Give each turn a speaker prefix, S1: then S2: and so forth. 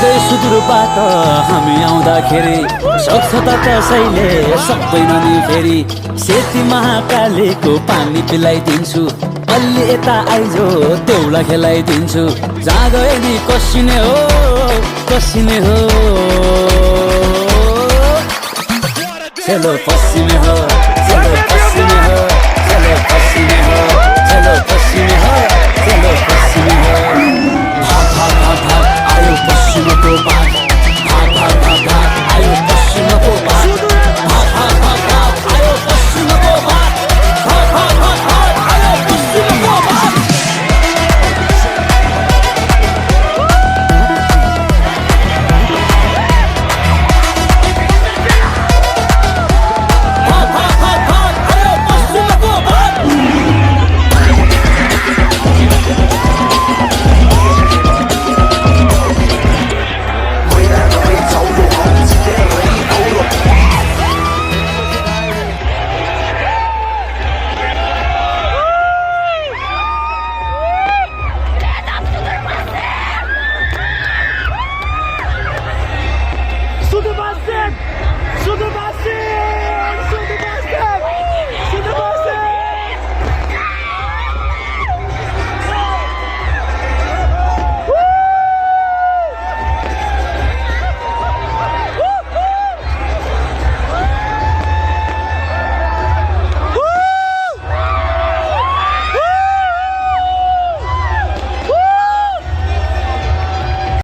S1: सुदूरबाट हामी आउँदाखेरि सक्छ त कसैले सक्दैन नि फेरि सेती महाकालीको पानी पिलाइदिन्छु अलि यता आइजो देउला खेलाइदिन्छु जहाँ गए नि कसिने हो चलो पसिने हो